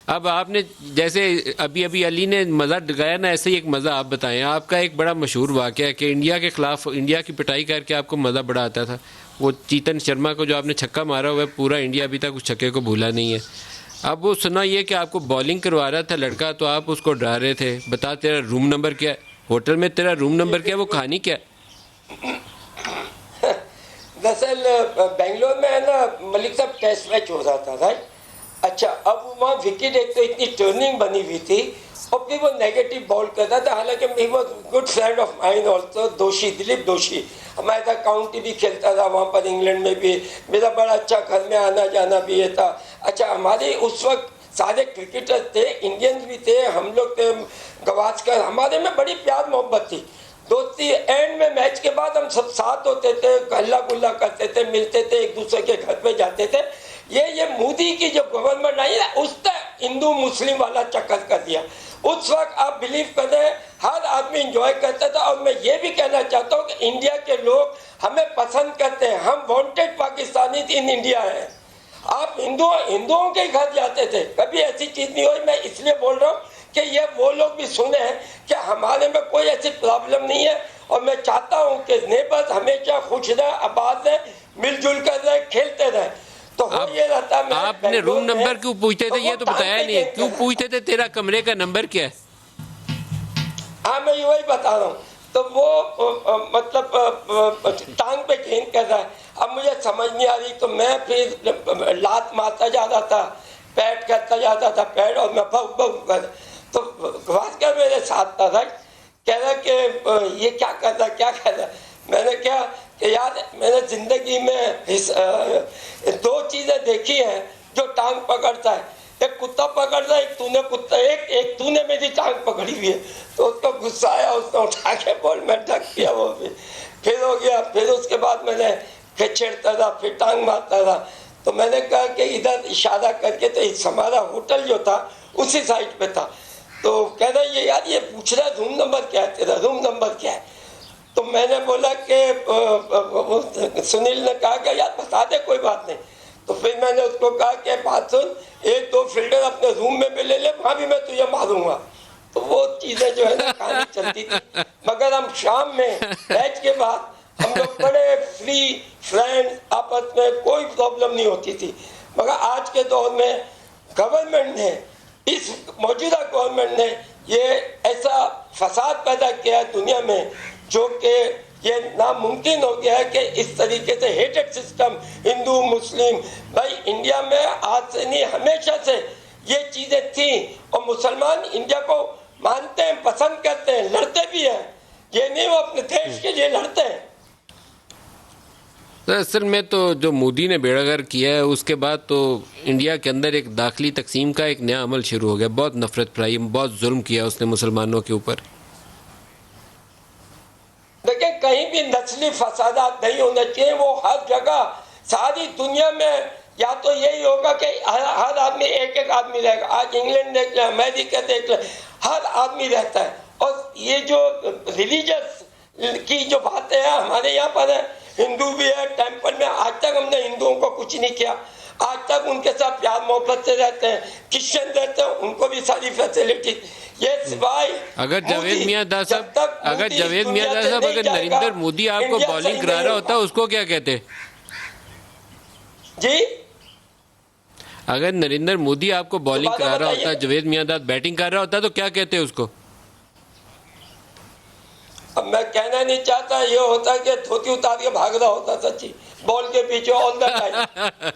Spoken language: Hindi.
अब आपने जैसे अभी अभी अली ने मज़ा दिखाया ना, ऐसे ही एक मज़ा आप बताएं। आपका एक बड़ा मशहूर वाक़या है कि इंडिया के ख़िलाफ़ इंडिया की पिटाई करके आपको मज़ा बड़ा आता था। वो चेतन शर्मा को जो आपने छक्का मारा हुआ है, पूरा इंडिया अभी तक उस छक्के को भूला नहीं है। अब वो सुना ये कि आपको बॉलिंग करवा रहा था लड़का, तो आप उसको डरा रहे थे, बता तेरा रूम नंबर क्या है, होटल में तेरा रूम ये नंबर क्या है, वो बिल्कुल। कहानी क्या है? दरअसल बेंगलोर में है ना, मलिक साहब टेस्ट मैच हो रहा था, राइट। अच्छा, अब वहाँ विकेट एक तो इतनी टर्निंग बनी हुई थी, और फिर वो नेगेटिव बॉल करता था। हालांकि he was good friend of mine also, दोषी, दिलीप दोषी हमारे साथ काउंटी भी खेलता था वहाँ पर, इंग्लैंड में भी। मेरा बड़ा अच्छा घर में आना जाना भी ये था। अच्छा, हमारे उस वक्त सारे क्रिकेटर थे, इंडियंस भी थे, हम लोग थे, गवास्कर, हमारे में बड़ी प्यार मोहब्बत थी, दोस्ती। एंड में मैच के बाद हम सब साथ होते थे, हल्ला गुल्ला करते थे, मिलते थे, एक दूसरे के घर पे जाते थे। ये मोदी की जो गवर्नमेंट आई है, उसने हिंदू मुस्लिम वाला चक्कर कर दिया। उस वक्त आप बिलीव करें, हर आदमी इंजॉय करता था। और मैं ये भी कहना चाहता हूँ कि इंडिया के लोग हमें पसंद करते हैं, हम वांटेड पाकिस्तानी इन इंडिया है। आप हिंदुओं के घर जाते थे, कभी ऐसी चीज नहीं हुई। मैं इसलिए बोल रहा हूँ कि ये वो लोग भी सुने हैं कि हमारे में कोई ऐसी प्रॉब्लम नहीं है। और मैं चाहता हूँ कि नेबर्स हमेशा खुश रहे, आबाद रहे, मिलजुल कर रहे, खेलते रहे। तो हो आप ये रहता, मैं आपने रूम बेंगलोर नंबर में, क्यों पूछते तो थे, वो ये तो टांग बताया पे नहीं। गेंद क्यों कर रहा है। पूछते थे तेरा कमरे का नंबर क्या है? हाँ, मैं वही बता रहा हूँ। तो वो मतलब टांग पे गेंद कर रहा है। अब मुझे समझ नहीं आ रही, तो मैं फिर लात मारता जा रहा था, पैट करता जाता था, पैट, और मैं भग भग कर। तो भास्कर मेरे साथ था, राइट। कह रहा कि ये क्या कर रहा, क्या कर रहा। मैंने क्या कि यार, मैंने जिंदगी में दो चीजें देखी हैं जो टांग पकड़ता है, एक कुत्ता पकड़ रहा है, एक तूने कुत्ता, एक तूने मेरी टांग पकड़ी हुई है। तो उसको गुस्सा आया, उसने उठा के बॉल में ढक दिया। वो भी फिर हो गया। फिर उसके बाद मैंने फिर छेड़ता था, फिर टांग मारता था। तो मैंने कहा कि इधर इशारा करके, तो इस हमारा होटल जो था उसी साइड पे था। तो कह रहा ये यार, ये पूछ रहा है रूम नंबर क्या है तेरा, रूम नंबर क्या है। तो मैंने बोला कि सुनील ने कहा कि यार बता दे, कोई बात नहीं। तो फिर मैंने उसको कहा कि बात सुन, एक दो फील्डर अपने रूम में भी ले ले, वहां भी मैं तुझे मारूंगा। तो वो चीजें जो है ना, कहानी चलती थी। मगर हम शाम में मैच के बाद हम लोग बड़े फ्री फ्रेंड्स, आपस में कोई प्रॉब्लम नहीं होती थी। मगर आज के दौर में गवर्नमेंट ने, इस मौजूदा गवर्नमेंट ने ये ऐसा फसाद पैदा किया है दुनिया में, जो कि ये नामुमकिन हो गया है कि इस तरीके से हेटेड सिस्टम, हिंदू मुस्लिम, भाई इंडिया में आज से नहीं, हमेशा से ये चीजें थी। और मुसलमान इंडिया को मानते हैं, पसंद करते हैं, लड़ते भी हैं। ये नहीं, वो अपने देश के लिए लड़ते हैं। तो असल में तो जो मोदी ने बेड़ागर किया है, उसके बाद तो इंडिया के अंदर एक दाखिली तकसीम का एक नया अमल शुरू हो गया। बहुत नफरत फैलाई, बहुत जुल्म किया उसने मुसलमानों के ऊपर। देखिए, कहीं भी नस्ली फसादात नहीं होने चाहिए। वो हर जगह, सारी दुनिया में, या तो यही होगा कि हर आदमी, एक एक आदमी रहेगा। आज इंग्लैंड देख ले, अमेरिका देख ले, हर आदमी रहता है। और ये जो रिलीजियस की जो बातें हैं, हमारे यहाँ पर है, हिंदू भी है टेम्पल में। आज तक हमने हिंदुओं को कुछ नहीं किया, आज तक उनके साथ प्यार मोहब्बत से रहते हैं। क्रिश्चियन रहते हैं, उनको भी सारी फैसिलिटी। ये सिवाय अगर जावेद मियां दास साहब, अगर जावेद मियां दास साहब, अगर नरेंद्र मोदी आपको इंडिया बॉलिंग सही करा नहीं रहा होता, होगा। उसको क्या कहते? जी, अगर नरेंद्र मोदी आपको बॉलिंग दोबारा करा रहा होता, बताइए। जावेद मियां दास बैटिंग कर रहा होता, तो क्या कहते उसको? अब मैं कहना नहीं चाहता, ये होता कि धोती उतार के भाग रहा होता सच्ची, बॉल के पीछे ऑल द टाइम।